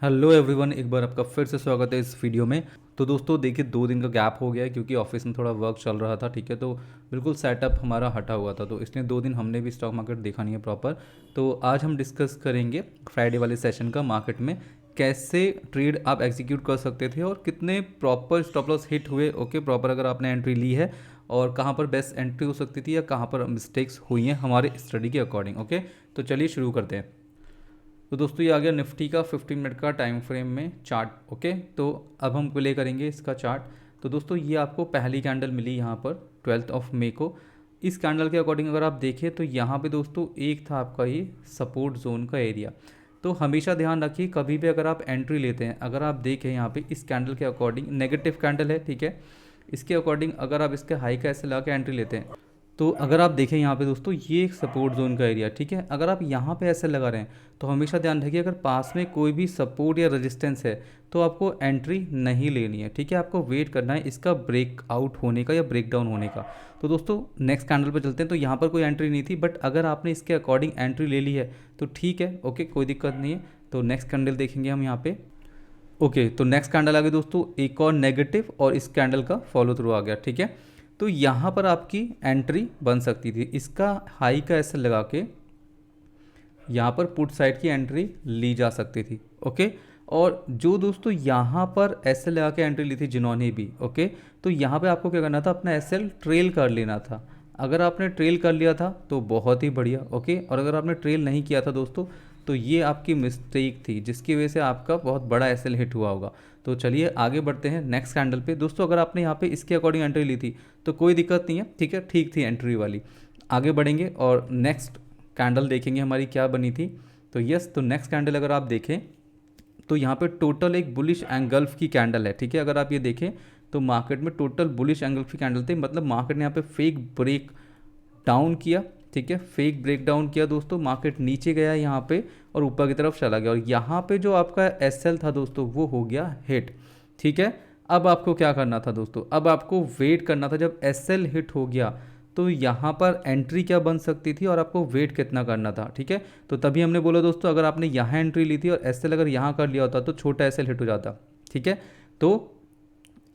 Hello everyone, एक बार आपका फिर से स्वागत है इस वीडियो में। तो दोस्तों देखिए, 2 दिन का गैप हो गया है क्योंकि ऑफिस में थोड़ा वर्क चल रहा था। ठीक है, तो बिल्कुल सेटअप हमारा हटा हुआ था, तो इसलिए 2 दिन हमने भी स्टॉक मार्केट देखा नहीं है प्रॉपर। तो आज हम डिस्कस करेंगे फ्राइडे वाले सेशन का, मार्केट में कैसे ट्रेड आप एग्जीक्यूट कर सकते थे और कितने प्रॉपर स्टॉप लॉस हिट हुए। ओके, प्रॉपर अगर आपने एंट्री ली है और कहाँ पर बेस्ट एंट्री हो सकती थी या कहाँ पर मिस्टेक्स हुई हैं हमारे स्टडी के अकॉर्डिंग। ओके, तो चलिए शुरू करते हैं। तो दोस्तों ये आ गया निफ्टी का 15 मिनट का टाइम फ्रेम में चार्ट। ओके, तो अब हम प्ले करेंगे इसका चार्ट। तो दोस्तों ये आपको पहली कैंडल मिली यहाँ पर 12 मई को। इस कैंडल के अकॉर्डिंग अगर आप देखें तो यहाँ पे दोस्तों एक था आपका ये सपोर्ट जोन का एरिया। तो हमेशा ध्यान रखिए, कभी भी अगर आप एंट्री लेते हैं, अगर आप देखें यहाँ पे इस कैंडल के अकॉर्डिंग नेगेटिव कैंडल है, ठीक है, इसके अकॉर्डिंग अगर आप इसके हाई का ऐसे लगा के एंट्री लेते हैं तो अगर आप देखें यहाँ पे दोस्तों ये एक सपोर्ट जोन का एरिया, ठीक है। अगर आप यहाँ पे ऐसे लगा रहे हैं तो हमेशा ध्यान रखिए, अगर पास में कोई भी सपोर्ट या रेजिस्टेंस है तो आपको एंट्री नहीं लेनी है, ठीक है। आपको वेट करना है इसका ब्रेक आउट होने का या ब्रेक डाउन होने का। तो दोस्तों नेक्स्ट कैंडल पर चलते हैं। तो यहाँ पर कोई एंट्री नहीं थी, बट अगर आपने इसके अकॉर्डिंग एंट्री ले ली है तो ठीक है, ओके, कोई दिक्कत नहीं है। तो नेक्स्ट कैंडल देखेंगे हम यहाँ पे। ओके, तो नेक्स्ट कैंडल आ गया दोस्तों एक और नेगेटिव, और इस कैंडल का फॉलो थ्रू आ गया, ठीक है। तो यहाँ पर आपकी एंट्री बन सकती थी, इसका हाई का ऐसे लगा के यहाँ पर पुट साइड की एंट्री ली जा सकती थी। ओके, और जो दोस्तों यहाँ पर एसएल लगा के एंट्री ली थी जिन्होंने भी, ओके, तो यहाँ पे आपको क्या करना था, अपना एसएल ट्रेल कर लेना था। अगर आपने ट्रेल कर लिया था तो बहुत ही बढ़िया, ओके, और अगर आपने ट्रेल नहीं किया था दोस्तों तो ये आपकी मिस्टेक थी जिसकी वजह से आपका बहुत बड़ा एसएल हिट हुआ होगा। तो चलिए आगे बढ़ते हैं नेक्स्ट कैंडल पे। दोस्तों अगर आपने यहाँ पे इसके अकॉर्डिंग एंट्री ली थी तो कोई दिक्कत नहीं है, ठीक है, ठीक थी एंट्री वाली। आगे बढ़ेंगे और नेक्स्ट कैंडल देखेंगे हमारी क्या बनी थी। तो यस, तो नेक्स्ट कैंडल अगर आप देखें तो यहाँ पे टोटल एक बुलिश एंगल्फ की कैंडल है, ठीक है। अगर आप ये देखें तो मार्केट में टोटल बुलिश एंगल्फ की कैंडल थी, मतलब मार्केट ने यहाँ पे फेक ब्रेक डाउन किया, ठीक है, फेक ब्रेक डाउन किया दोस्तों। मार्केट नीचे गया यहाँ पे और ऊपर की तरफ चला गया, और यहाँ पे जो आपका एसएल था दोस्तों वो हो गया हिट, ठीक है। अब आपको क्या करना था दोस्तों, अब आपको वेट करना था, जब एसएल हिट हो गया तो यहाँ पर एंट्री क्या बन सकती थी और आपको वेट कितना करना था, ठीक है। तो तभी हमने बोला दोस्तों, अगर आपने यहाँ एंट्री ली थी और एसएल अगर यहाँ कर लिया होता तो छोटा एसएल हिट हो जाता, ठीक है। तो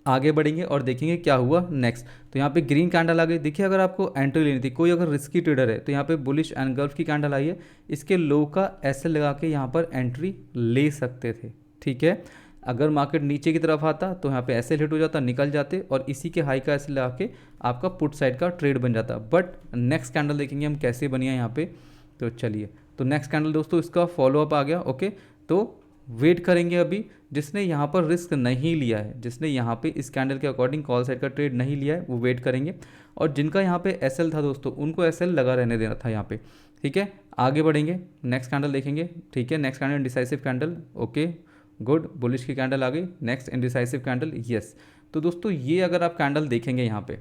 आगे बढ़ेंगे और देखेंगे क्या हुआ नेक्स्ट। तो यहाँ पे ग्रीन कैंडल आ गई। देखिए अगर आपको एंट्री लेनी थी, कोई अगर रिस्की ट्रेडर है तो यहाँ पे बुलिश एंगल्फ की कैंडल आई है, इसके लो का एसएल लगा के यहाँ पर एंट्री ले सकते थे, ठीक है। अगर मार्केट नीचे की तरफ आता तो यहाँ पे एसएल हिट हो जाता, निकल जाते, और इसी के हाई का एसएल लगा के आपका पुट साइड का ट्रेड बन जाता। बट नेक्स्ट कैंडल देखेंगे हम कैसे बनी है यहाँ पे। तो चलिए, तो नेक्स्ट कैंडल दोस्तों इसका फॉलोअप आ गया। ओके, तो वेट करेंगे अभी। जिसने यहाँ पर रिस्क नहीं लिया है, जिसने यहाँ पे इस कैंडल के अकॉर्डिंग कॉल साइड का ट्रेड नहीं लिया है, वो वेट करेंगे। और जिनका यहाँ पे एसएल था दोस्तों, उनको एसएल लगा रहने देना था यहाँ पे, ठीक है। आगे बढ़ेंगे, नेक्स्ट कैंडल देखेंगे, ठीक है। Next candle indecisive candle, okay, good, bullish की कैंडल आ गई। Next indecisive candle, yes. तो दोस्तों ये अगर आप कैंडल देखेंगे यहाँ पे,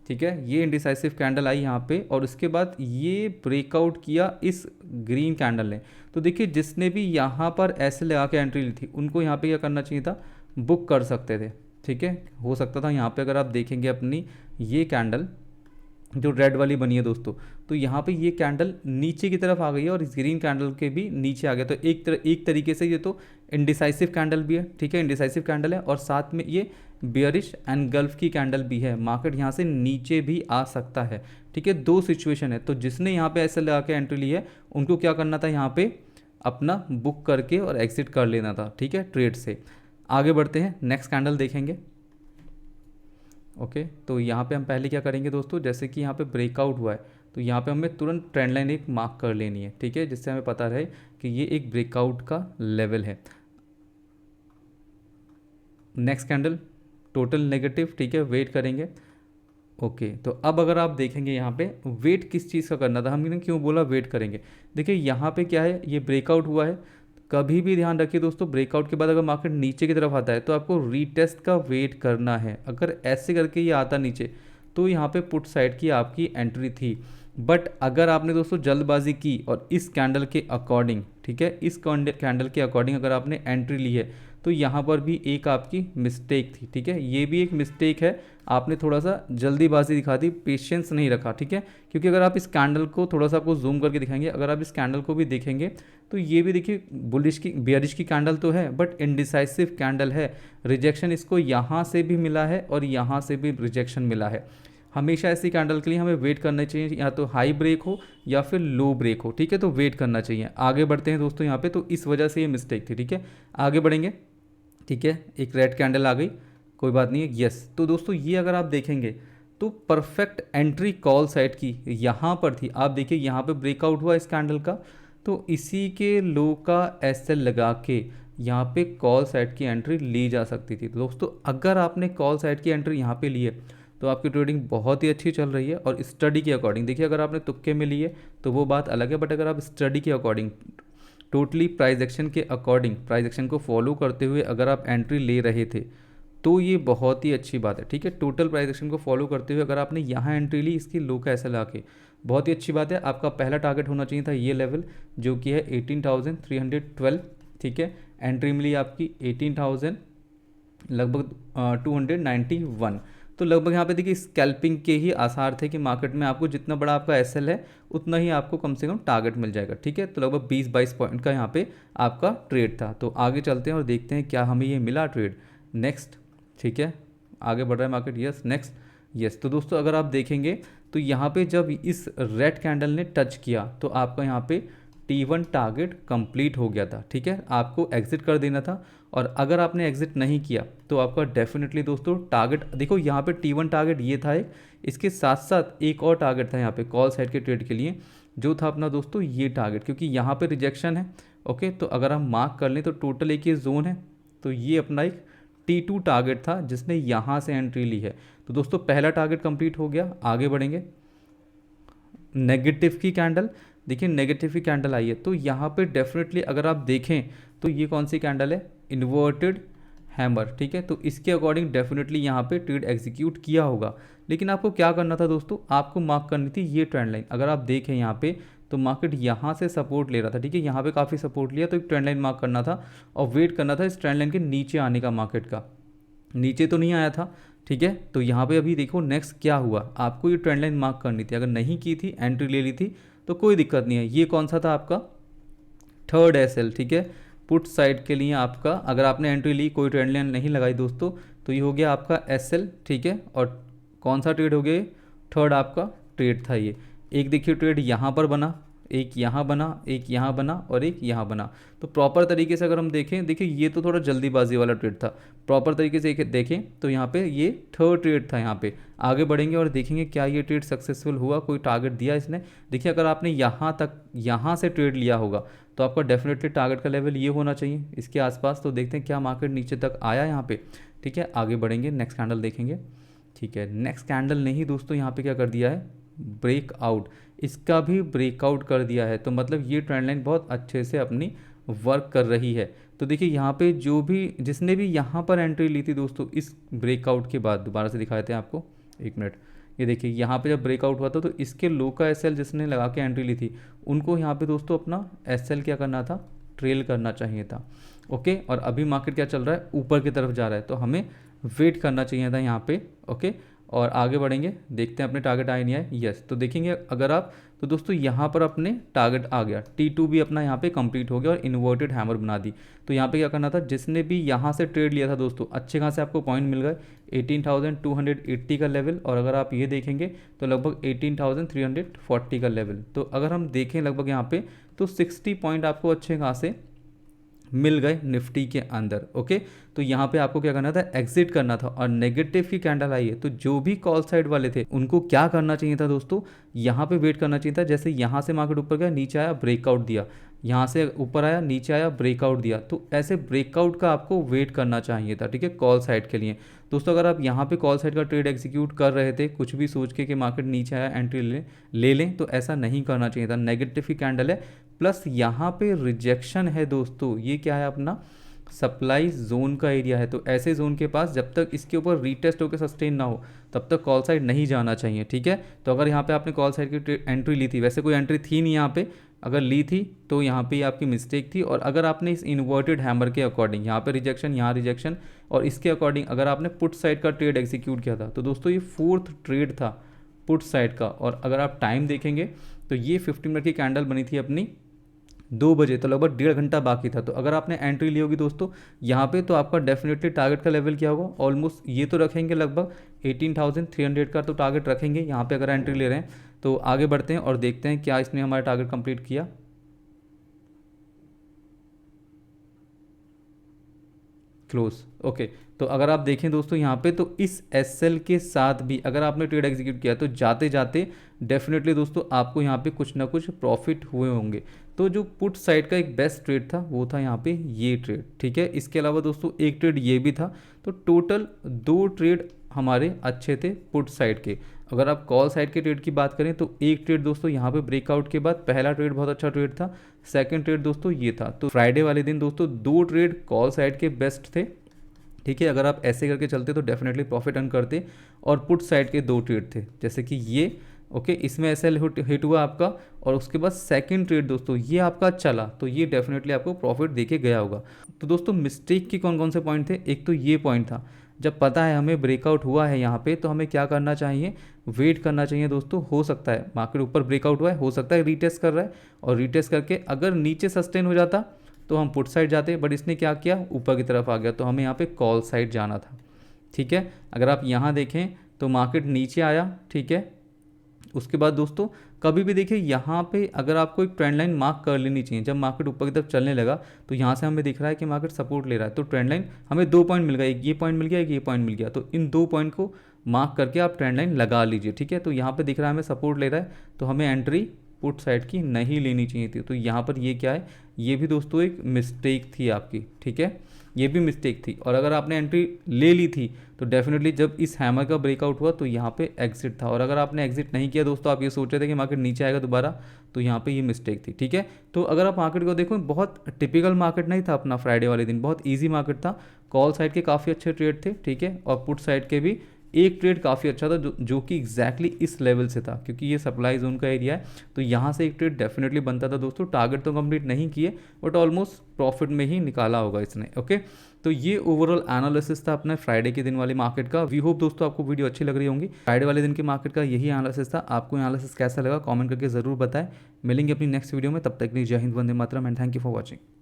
ठीक है, ये इंडिसाइसिव कैंडल आई यहाँ पे और उसके बाद ये ब्रेकआउट किया इस ग्रीन कैंडल ने। तो देखिए जिसने भी यहाँ पर ऐसे लगा के एंट्री ली थी उनको यहाँ पे क्या करना चाहिए था, बुक कर सकते थे, ठीक है। हो सकता था यहाँ पे अगर आप देखेंगे अपनी ये कैंडल जो रेड वाली बनी है दोस्तों, तो यहाँ पे ये कैंडल नीचे की तरफ आ गई है और इस ग्रीन कैंडल के भी नीचे आ गया। तो एक तरीके से ये तो इंडिसाइसिव कैंडल भी है, ठीक है, इंडिसाइसिव कैंडल है, और साथ में ये बियरिश एंगल्फ की कैंडल भी है। मार्केट यहाँ से नीचे भी आ सकता है, ठीक है। दो सिचुएशन है। तो जिसने यहाँ पे ऐसे लगा के एंट्री ली है उनको क्या करना था, यहाँ पे अपना बुक करके और एग्जिट कर लेना था, ठीक है, ट्रेड से। आगे बढ़ते हैं, नेक्स्ट कैंडल देखेंगे। ओके, तो यहाँ पे हम पहले क्या करेंगे दोस्तों, जैसे कि यहाँ पे ब्रेकआउट हुआ है तो यहाँ पे हमें तुरंत ट्रेंड लाइन एक मार्क कर लेनी है, ठीक है, जिससे हमें पता रहे कि ये एक ब्रेकआउट का लेवल है। नेक्स्ट कैंडल टोटल नेगेटिव, ठीक है, वेट करेंगे। ओके, तो अब अगर आप देखेंगे यहाँ पे वेट किस चीज़ का करना था, हमने क्यों बोला वेट करेंगे। देखिए यहाँ पे क्या है, ये ब्रेकआउट हुआ है। कभी भी ध्यान रखिए दोस्तों, ब्रेकआउट के बाद अगर मार्केट नीचे की तरफ आता है तो आपको रीटेस्ट का वेट करना है। अगर ऐसे करके ये आता नीचे तो यहाँ पे पुट साइड की आपकी एंट्री थी। बट अगर आपने दोस्तों जल्दबाजी की और इस कैंडल के अकॉर्डिंग, ठीक है, इस कैंडल के अकॉर्डिंग अगर आपने एंट्री ली है तो यहाँ पर भी एक आपकी मिस्टेक थी, ठीक है, ये भी एक मिस्टेक है, आपने थोड़ा सा जल्दीबाजी दिखा दी, पेशेंस नहीं रखा, ठीक है। क्योंकि अगर आप इस कैंडल को थोड़ा सा आपको जूम करके दिखाएंगे, अगर आप इस कैंडल को भी देखेंगे तो ये भी देखिए बुलिश की बेयरिश की कैंडल तो है, बट इनडिसाइसिव कैंडल है। रिजेक्शन इसको यहाँ से भी मिला है और यहाँ से भी रिजेक्शन मिला है। हमेशा ऐसी कैंडल के लिए हमें वेट करना चाहिए, या तो हाई ब्रेक हो या फिर लो ब्रेक हो, ठीक है, तो वेट करना चाहिए। आगे बढ़ते हैं दोस्तों यहाँ पे, तो इस वजह से ये मिस्टेक थी, ठीक है। आगे बढ़ेंगे, ठीक है, एक रेड कैंडल आ गई, कोई बात नहीं है, यस। तो दोस्तों ये अगर आप देखेंगे तो परफेक्ट एंट्री कॉल साइड की यहाँ पर थी। आप देखिए यहाँ पे ब्रेकआउट हुआ इस कैंडल का, तो इसी के लो का एसएल लगा के यहाँ पे कॉल साइड की एंट्री ली जा सकती थी। दोस्तों अगर आपने कॉल साइड की एंट्री यहाँ पे ली है तो आपकी ट्रेडिंग बहुत ही अच्छी चल रही है। और स्टडी के अकॉर्डिंग देखिए, अगर आपने तुक्के में लिए तो वो बात अलग है, बट अगर आप स्टडी के अकॉर्डिंग टोटली प्राइस एक्शन के अकॉर्डिंग, प्राइस एक्शन को फॉलो करते हुए अगर आप एंट्री ले रहे थे तो ये बहुत ही अच्छी बात है, ठीक है। टोटल प्राइस एक्शन को फॉलो करते हुए अगर आपने यहाँ एंट्री ली इसकी लो का ऐसा ला के, बहुत ही अच्छी बात है। आपका पहला टारगेट होना चाहिए था ये लेवल जो कि है 18,312, ठीक है। एंट्री मिली आपकी 18,000 लगभग 291, तो लगभग यहाँ पे देखिए स्कैल्पिंग के ही आसार थे कि मार्केट में आपको जितना बड़ा आपका एसएल है उतना ही आपको कम से कम टारगेट मिल जाएगा, ठीक है। तो लगभग 20-22 पॉइंट का यहाँ पे आपका ट्रेड था। तो आगे चलते हैं और देखते हैं क्या हमें ये मिला ट्रेड नेक्स्ट, ठीक है। आगे बढ़ रहा है मार्केट, यस नेक्स्ट, यस। तो दोस्तों अगर आप देखेंगे तो यहाँ पे जब इस रेड कैंडल ने टच किया तो आपका यहाँ पे T1 टारगेट कंप्लीट हो गया था, ठीक है। आपको एग्जिट कर देना था, और अगर आपने एग्जिट नहीं किया तो आपका डेफिनेटली दोस्तों टारगेट, देखो यहाँ पे T1 टारगेट ये था एक, इसके साथ साथ एक और टारगेट था यहाँ पे कॉल साइड के ट्रेड के लिए, जो था अपना दोस्तों ये टारगेट, क्योंकि यहाँ पे रिजेक्शन है, ओके। तो अगर हम मार्क कर लें तो टोटल एक ये जोन है, तो ये अपना एक T2 टारगेट था जिसने यहाँ से एंट्री ली है। तो दोस्तों पहला टारगेट कंप्लीट हो गया। आगे बढ़ेंगे, नेगेटिव की कैंडल, देखिए नेगेटिव की कैंडल आई है, तो यहाँ पे डेफिनेटली अगर आप देखें तो ये कौन सी कैंडल है, इन्वर्टेड हैमर, ठीक है। तो इसके अकॉर्डिंग डेफिनेटली यहाँ पे ट्रेड एग्जीक्यूट किया होगा, लेकिन आपको क्या करना था दोस्तों, आपको मार्क करनी थी ये ट्रेंड लाइन। अगर आप देखें यहाँ पे तो मार्केट यहाँ से सपोर्ट ले रहा था, ठीक है, यहाँ पे काफ़ी सपोर्ट लिया, तो एक ट्रेंड लाइन मार्क करना था और वेट करना था इस ट्रेंड लाइन के नीचे आने का, मार्केट का नीचे तो नहीं आया था, ठीक है। तो यहाँ पे अभी देखो नेक्स्ट क्या हुआ, आपको ये ट्रेंड लाइन मार्क करनी थी, अगर नहीं की थी एंट्री ले ली थी तो कोई दिक्कत नहीं है। ये कौन सा था आपका थर्ड एसएल, ठीक है, पुट साइड के लिए आपका, अगर आपने एंट्री ली कोई ट्रेंड लाइन नहीं लगाई दोस्तों तो ये हो गया आपका एसएल, ठीक है। और कौन सा ट्रेड हो गया, थर्ड आपका ट्रेड था ये। एक देखिए ट्रेड यहाँ पर बना, एक यहाँ बना, एक यहाँ बना और एक यहाँ बना। तो प्रॉपर तरीके से अगर हम देखें, देखिए ये तो थोड़ा जल्दीबाजी वाला ट्रेड था, प्रॉपर तरीके से देखें तो यहाँ पे ये थर्ड ट्रेड था यहाँ पे। आगे बढ़ेंगे और देखेंगे क्या ये ट्रेड सक्सेसफुल हुआ, कोई टारगेट दिया इसने। देखिए अगर आपने यहाँ तक यहाँ से ट्रेड लिया होगा तो आपका डेफिनेटली टारगेट का लेवल ये होना चाहिए इसके आसपास। तो देखते हैं क्या मार्केट नीचे तक आया यहाँ पे, ठीक है। आगे बढ़ेंगे, नेक्स्ट कैंडल देखेंगे, ठीक है। नेक्स्ट कैंडल ने ही दोस्तों यहाँ पे क्या कर दिया है, ब्रेकआउट, इसका भी ब्रेकआउट कर दिया है। तो मतलब ये ट्रेंड लाइन बहुत अच्छे से अपनी वर्क कर रही है। तो देखिए यहाँ पे जो भी जिसने भी यहाँ पर एंट्री ली थी दोस्तों इस ब्रेकआउट के बाद, दोबारा से दिखा देते हैं आपको, एक मिनट, ये देखिए यहाँ पे जब ब्रेकआउट हुआ था तो इसके लो का एसएल जिसने लगा के एंट्री ली थी उनको यहाँ पे दोस्तों अपना एसएल क्या करना था, ट्रेल करना चाहिए था, ओके। और अभी मार्केट क्या चल रहा है, ऊपर की तरफ जा रहा है, तो हमें वेट करना चाहिए था यहाँ पे, ओके। और आगे बढ़ेंगे, देखते हैं अपने टारगेट आए नहीं आए, यस। तो देखेंगे अगर आप, तो दोस्तों यहाँ पर अपने टारगेट आ गया, T2 भी अपना यहाँ पे कंप्लीट हो गया और इन्वर्टेड हैमर बना दी। तो यहाँ पे क्या करना था, जिसने भी यहाँ से ट्रेड लिया था दोस्तों अच्छे खासे आपको पॉइंट मिल गए, 18,280 का लेवल, और अगर आप ये देखेंगे तो लगभग 18,340 का लेवल। तो अगर हम देखें लगभग यहाँ पे तो 60 पॉइंट आपको अच्छे खासे मिल गए निफ्टी के अंदर, ओके। तो यहाँ पे आपको क्या करना था, एग्जिट करना था। और नेगेटिव की कैंडल आई है तो जो भी कॉल साइड वाले थे उनको क्या करना चाहिए था दोस्तों, यहाँ पे वेट करना चाहिए था। जैसे यहाँ से मार्केट ऊपर गया, नीचे आया, ब्रेकआउट दिया, यहाँ से ऊपर आया, नीचे आया, ब्रेकआउट दिया, तो ऐसे ब्रेकआउट का आपको वेट करना चाहिए था, ठीक है, कॉल साइड के लिए। दोस्तों अगर आप यहाँ पे कॉल साइड का ट्रेड एग्जीक्यूट कर रहे थे कुछ भी सोच के कि मार्केट नीचे आया एंट्री ले लें, तो ऐसा नहीं करना चाहिए था। नेगेटिव की कैंडल है, प्लस यहाँ पे रिजेक्शन है दोस्तों, ये क्या है अपना सप्लाई जोन का एरिया है, तो ऐसे जोन के पास जब तक इसके ऊपर रीटेस्ट होकर सस्टेन ना हो तब तक कॉल साइड नहीं जाना चाहिए, ठीक है। तो अगर यहाँ पे आपने कॉल साइड की एंट्री ली थी, वैसे कोई एंट्री थी नहीं यहाँ पे, अगर ली थी तो यहाँ पे आपकी मिस्टेक थी। और अगर आपने इस इन्वर्टेड हैमर के अकॉर्डिंग यहाँ पे रिजेक्शन, यहाँ रिजेक्शन, और इसके अकॉर्डिंग अगर आपने पुट साइड का ट्रेड एग्जीक्यूट किया था, तो दोस्तों ये 4th ट्रेड था पुट साइड का। और अगर आप टाइम देखेंगे तो ये 15 मिनट की कैंडल बनी थी अपनी 2 बजे, तो लगभग 1.5 घंटा बाकी था। तो अगर आपने एंट्री ली होगी दोस्तों यहाँ पे, तो आपका डेफिनेटली टारगेट का लेवल क्या होगा, ऑलमोस्ट ये तो रखेंगे लगभग 18,300 का तो टारगेट रखेंगे यहाँ पे अगर एंट्री ले रहे हैं। तो आगे बढ़ते हैं और देखते हैं क्या इसने हमारा टारगेट कंप्लीट किया। Close, okay. तो अगर आप देखें दोस्तों यहाँ पे, तो इस एसएल के साथ भी अगर आपने ट्रेड एग्जीक्यूट किया तो जाते जाते डेफिनेटली दोस्तों आपको यहाँ पे कुछ ना कुछ प्रॉफिट हुए होंगे। तो जो पुट साइड का एक बेस्ट ट्रेड था वो था यहाँ पे ये ट्रेड, ठीक है। इसके अलावा दोस्तों एक ट्रेड ये भी था, तो टोटल 2 ट्रेड हमारे अच्छे थे पुट साइड के। अगर आप कॉल साइड के ट्रेड की बात करें तो एक ट्रेड दोस्तों यहाँ पे ब्रेकआउट के बाद पहला ट्रेड बहुत अच्छा ट्रेड था, सेकंड ट्रेड दोस्तों ये था। तो फ्राइडे वाले दिन दोस्तों 2 ट्रेड कॉल साइड के बेस्ट थे, ठीक है। अगर आप ऐसे करके चलते तो डेफिनेटली प्रॉफिट अर्न करते। और पुट साइड के 2 ट्रेड थे, जैसे कि ये, ओके, इसमें एसएल हिट हुआ आपका, और उसके बाद सेकंड ट्रेड दोस्तों ये आपका चला, तो ये डेफिनेटली आपको प्रॉफिट देके गया होगा। तो दोस्तों मिस्टेक के कौन कौन से पॉइंट थे, एक तो ये पॉइंट था, जब पता है हमें ब्रेकआउट हुआ है यहाँ पे, तो हमें क्या करना चाहिए, वेट करना चाहिए दोस्तों। हो सकता है मार्केट ऊपर ब्रेकआउट हुआ है, हो सकता है रीटेस्ट कर रहा है, और रीटेस्ट करके अगर नीचे सस्टेन हो जाता तो हम पुट साइड जाते, बट इसने क्या किया, ऊपर की तरफ आ गया, तो हमें यहाँ पे कॉल साइड जाना था, ठीक है। अगर आप यहाँ देखें तो मार्केट नीचे आया, ठीक है। उसके बाद दोस्तों कभी भी देखिए यहाँ पे अगर आपको एक ट्रेंड लाइन मार्क कर लेनी चाहिए। जब मार्केट ऊपर की तरफ चलने लगा तो यहाँ से हमें दिख रहा है कि मार्केट सपोर्ट ले रहा है, तो ट्रेंड लाइन हमें 2 पॉइंट मिल गया, एक ये पॉइंट मिल गया, एक ये पॉइंट मिल गया, तो इन 2 पॉइंट को मार्क करके आप ट्रेंड लाइन लगा लीजिए, ठीक है। तो यहाँ पे दिख रहा है हमें सपोर्ट ले रहा है, तो हमें एंट्री पुट साइड की नहीं लेनी चाहिए थी। तो यहाँ पर ये क्या है, ये भी दोस्तों एक मिस्टेक थी आपकी, ठीक है, ये भी मिस्टेक थी। और अगर आपने एंट्री ले ली थी तो डेफिनेटली जब इस हैमर का ब्रेकआउट हुआ तो यहाँ पे एग्जिट था। और अगर आपने एग्जिट नहीं किया दोस्तों, आप ये सोच रहे थे कि मार्केट नीचे आएगा दोबारा, तो यहाँ पे ये मिस्टेक थी, ठीक है। तो अगर आप मार्केट को देखो, बहुत टिपिकल मार्केट नहीं था अपना फ्राइडे वाले दिन, बहुत ईजी मार्केट था। कॉल साइड के काफ़ी अच्छे ट्रेड थे, ठीक है, और पुट साइड के भी एक ट्रेड काफ़ी अच्छा था जो कि एग्जैक्टली इस लेवल से था, क्योंकि ये सप्लाई जोन का एरिया है, तो यहाँ से एक ट्रेड डेफिनेटली बनता था दोस्तों। टारगेट तो कंप्लीट नहीं किए, बट ऑलमोस्ट प्रॉफिट में ही निकाला होगा इसने, ओके। तो ये ओवरऑल एनालिसिस था अपने फ्राइडे के दिन वाली मार्केट का। वी होप दोस्तों आपको वीडियो अच्छी लग रही होंगी। फ्राइडे वाले दिन की मार्केट का यही एनालिसिस था। आपको एनालिसिस कैसा लगा कमेंट करके ज़रूर बताएं। मिलेंगे अपनी नेक्स्ट वीडियो में, तब तक के लिए जय हिंद, वंदे मातरम, and thank you for watching.